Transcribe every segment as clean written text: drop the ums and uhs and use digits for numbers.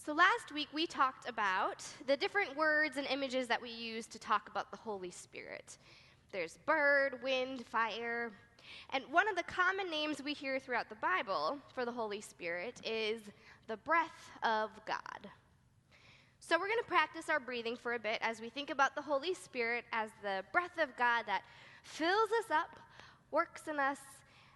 So last week we talked about the different words and images that we use to talk about the Holy Spirit. There's bird, wind, fire. And one of the common names we hear throughout the Bible for the Holy Spirit is the breath of God. So we're going to practice our breathing for a bit as we think about the Holy Spirit as the breath of God that fills us up, works in us,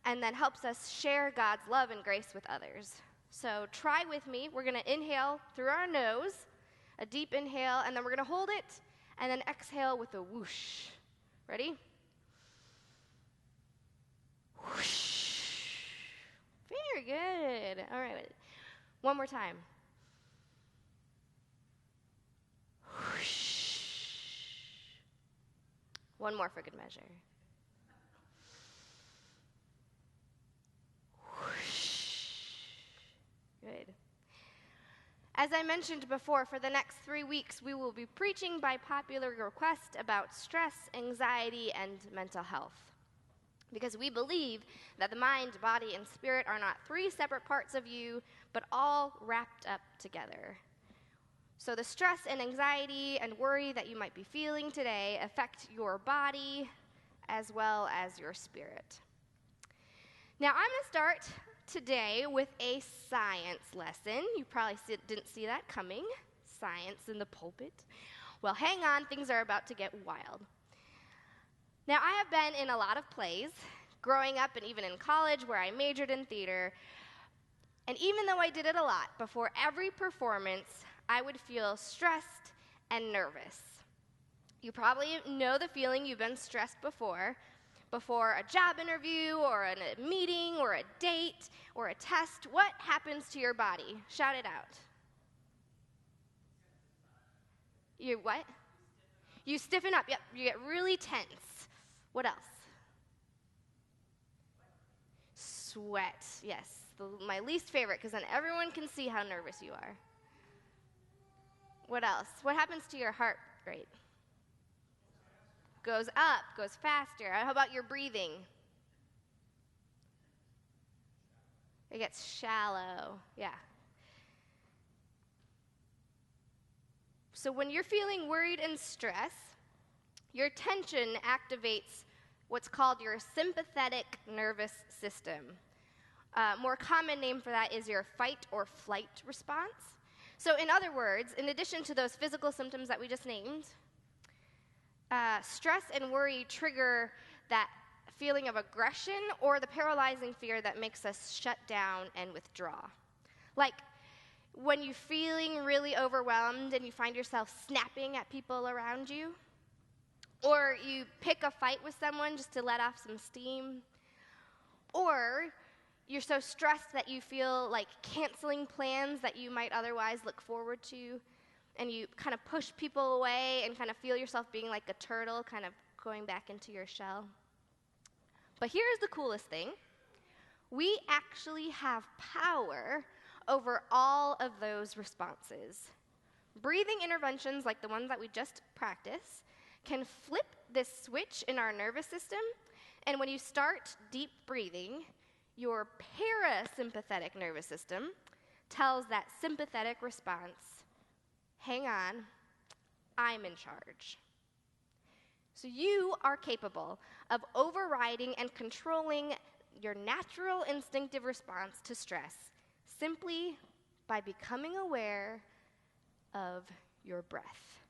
and then helps us share God's love and grace with others. So try with me. We're going to inhale through our nose, a deep inhale, and then we're going to hold it, and then exhale with a whoosh. Ready? Whoosh. Very good. All right. One more time. Whoosh. One more for good measure. Good. As I mentioned before, for the next 3 weeks, we will be preaching by popular request about stress, anxiety, and mental health. Because we believe that the mind, body, and spirit are not 3 separate parts of you, but all wrapped up together. So the stress and anxiety and worry that you might be feeling today affect your body as well as your spirit. Now, I'm going to start today with a science lesson. You probably didn't see that coming. Science in the pulpit. Well, hang on, things are about to get wild. Now, I have been in a lot of plays, growing up and even in college where I majored in theater. And even though I did it a lot, before every performance, I would feel stressed and nervous. You probably know the feeling. You've been stressed before a job interview or a meeting or a date or a test. What happens to your body? Shout it out. You what? You stiffen up. Yep, you get really tense. What else? Sweat. Yes, my least favorite, because then everyone can see how nervous you are. What else? What happens to your heart rate? Goes up, goes faster. How about your breathing? It gets shallow. Yeah. So when you're feeling worried and stressed, your tension activates what's called your sympathetic nervous system. More common name for that is your fight or flight response. So in other words, in addition to those physical symptoms that we just named, stress and worry trigger that feeling of aggression or the paralyzing fear that makes us shut down and withdraw. Like when you're feeling really overwhelmed and you find yourself snapping at people around you, or you pick a fight with someone just to let off some steam, or you're so stressed that you feel like canceling plans that you might otherwise look forward to, and you kind of push people away and kind of feel yourself being like a turtle, kind of going back into your shell. But here's the coolest thing. We actually have power over all of those responses. Breathing interventions like the ones that we just practiced can flip this switch in our nervous system, and when you start deep breathing, your parasympathetic nervous system tells that sympathetic response, hang on, I'm in charge. So you are capable of overriding and controlling your natural instinctive response to stress simply by becoming aware of your breath.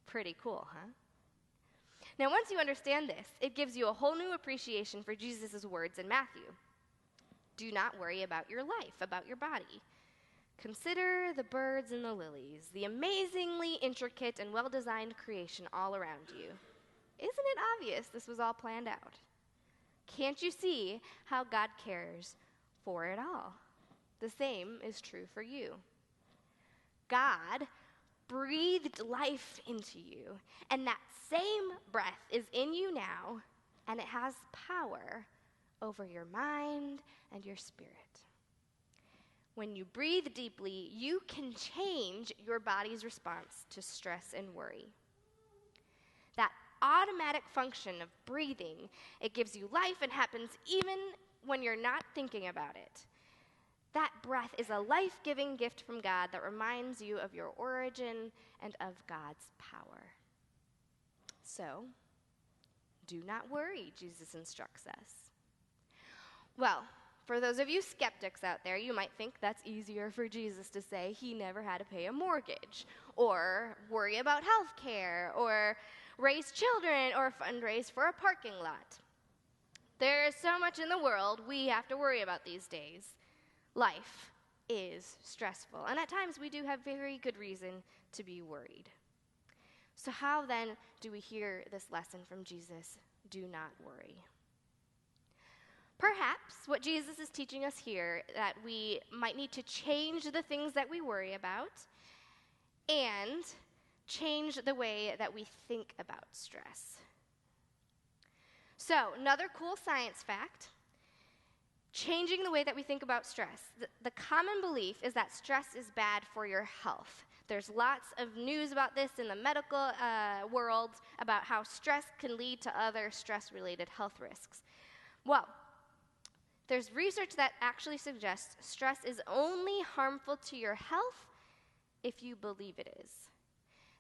Pretty cool, huh? Now, once you understand this, it gives you a whole new appreciation for Jesus' words in Matthew. Do not worry about your life, about your body. Consider the birds and the lilies, the amazingly intricate and well-designed creation all around you. Isn't it obvious this was all planned out? Can't you see how God cares for it all? The same is true for you. God breathed life into you, and that same breath is in you now, and it has power over your mind and your spirit. When you breathe deeply, you can change your body's response to stress and worry. That automatic function of breathing, it gives you life and happens even when you're not thinking about it. That breath is a life-giving gift from God that reminds you of your origin and of God's power. So, do not worry, Jesus instructs us. Well, for those of you skeptics out there, you might think that's easier for Jesus to say he never had to pay a mortgage, or worry about health care, or raise children, or fundraise for a parking lot. There is so much in the world we have to worry about these days. Life is stressful, and at times we do have very good reason to be worried. So how then do we hear this lesson from Jesus? Do not worry. Perhaps what Jesus is teaching us here, that we might need to change the things that we worry about and change the way that we think about stress. So, another cool science fact, changing the way that we think about stress. The common belief is that stress is bad for your health. There's lots of news about this in the medical world about how stress can lead to other stress-related health risks. Well, there's research that actually suggests stress is only harmful to your health if you believe it is.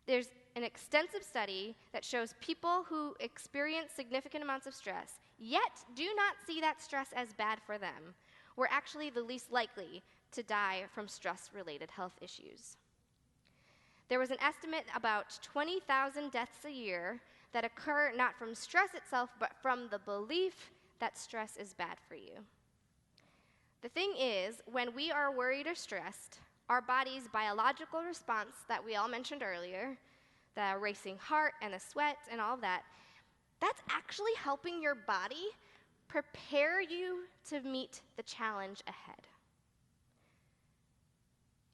There's an extensive study that shows people who experience significant amounts of stress, yet do not see that stress as bad for them, were actually the least likely to die from stress-related health issues. There was an estimate about 20,000 deaths a year that occur not from stress itself, but from the belief that stress is bad for you. The thing is, when we are worried or stressed, our body's biological response that we all mentioned earlier, the racing heart and the sweat and all of that, that's actually helping your body prepare you to meet the challenge ahead.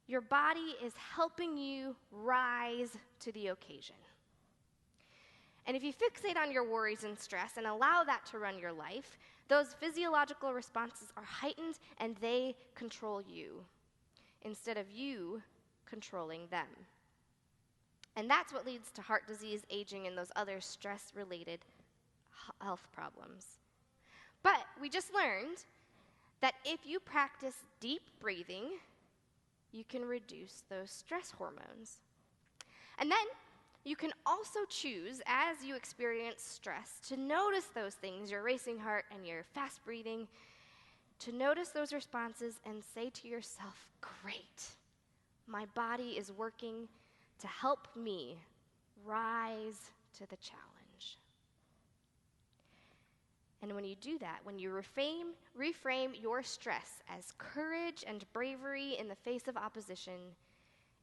Your body is helping you rise to the occasion. And if you fixate on your worries and stress and allow that to run your life, those physiological responses are heightened and they control you instead of you controlling them. And that's what leads to heart disease, aging, and those other stress-related health problems. But we just learned that if you practice deep breathing, you can reduce those stress hormones. And then you can also choose, as you experience stress, to notice those things, your racing heart and your fast breathing, to notice those responses and say to yourself, great, my body is working to help me rise to the challenge. And when you do that, when you reframe your stress as courage and bravery in the face of opposition,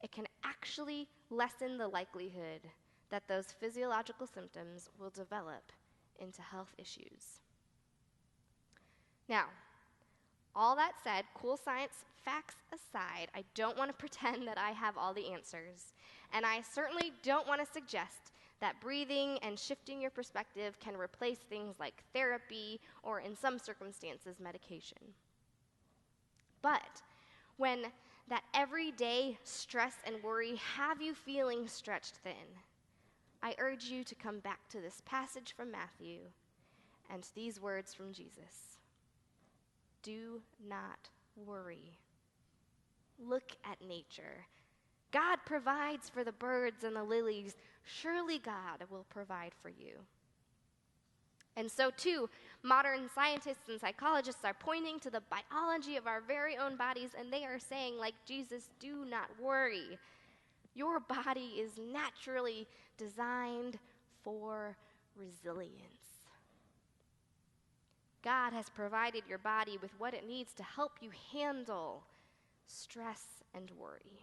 it can actually lessen the likelihood that those physiological symptoms will develop into health issues. Now, all that said, cool science facts aside, I don't want to pretend that I have all the answers. And I certainly don't want to suggest that breathing and shifting your perspective can replace things like therapy or, in some circumstances, medication. But when that everyday stress and worry have you feeling stretched thin, I urge you to come back to this passage from Matthew and these words from Jesus. Do not worry. Look at nature. God provides for the birds and the lilies. Surely God will provide for you. And so too, modern scientists and psychologists are pointing to the biology of our very own bodies, and they are saying, like Jesus, do not worry. Your body is naturally designed for resilience. God has provided your body with what it needs to help you handle stress and worry.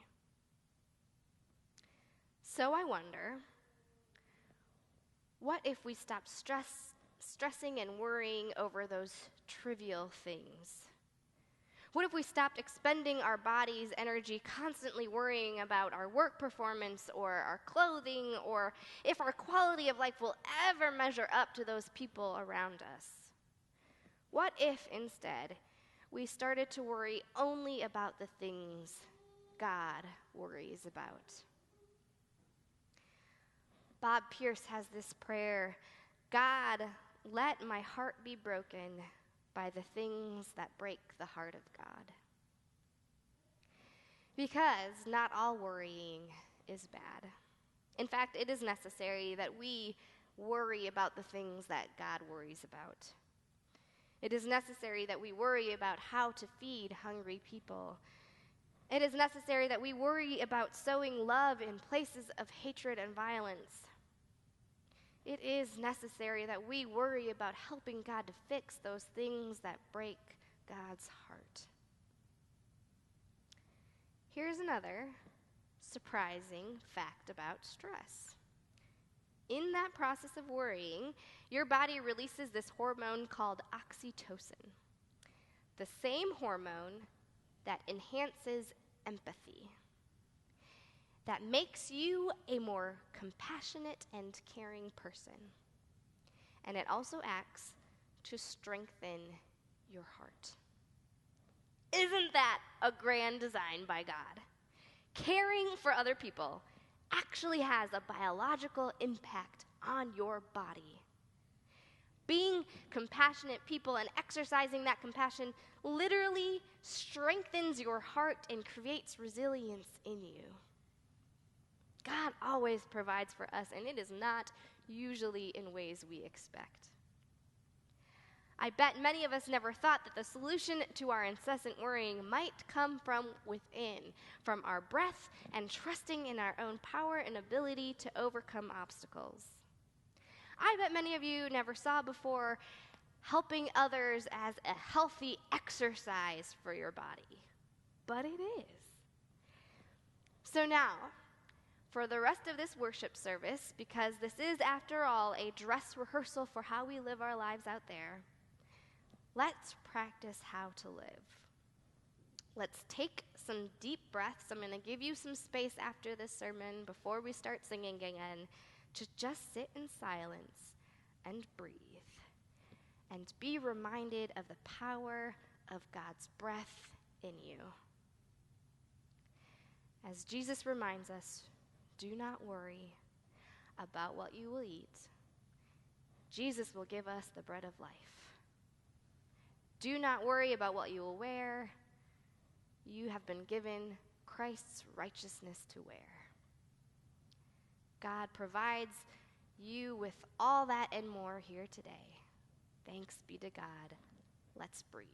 So I wonder, what if we stop stressing and worrying over those trivial things? What if we stopped expending our body's energy constantly worrying about our work performance or our clothing, or if our quality of life will ever measure up to those people around us? What if instead we started to worry only about the things God worries about? Bob Pierce has this prayer: God, let my heart be broken by the things that break the heart of God. Because not all worrying is bad. In fact, it is necessary that we worry about the things that God worries about. It is necessary that we worry about how to feed hungry people. It is necessary that we worry about sowing love in places of hatred and violence. It is necessary that we worry about helping God to fix those things that break God's heart. Here's another surprising fact about stress. In that process of worrying, your body releases this hormone called oxytocin, the same hormone that enhances empathy, that makes you a more compassionate and caring person. And it also acts to strengthen your heart. Isn't that a grand design by God? Caring for other people actually has a biological impact on your body. Being compassionate people and exercising that compassion literally strengthens your heart and creates resilience in you. God always provides for us, and it is not usually in ways we expect. I bet many of us never thought that the solution to our incessant worrying might come from within, from our breath and trusting in our own power and ability to overcome obstacles. I bet many of you never saw before helping others as a healthy exercise for your body, but it is. So now, for the rest of this worship service, because this is, after all, a dress rehearsal for how we live our lives out there, let's practice how to live. Let's take some deep breaths. I'm going to give you some space after this sermon, before we start singing again, to just sit in silence and breathe and be reminded of the power of God's breath in you. As Jesus reminds us, do not worry about what you will eat. Jesus will give us the bread of life. Do not worry about what you will wear. You have been given Christ's righteousness to wear. God provides you with all that and more here today. Thanks be to God. Let's breathe.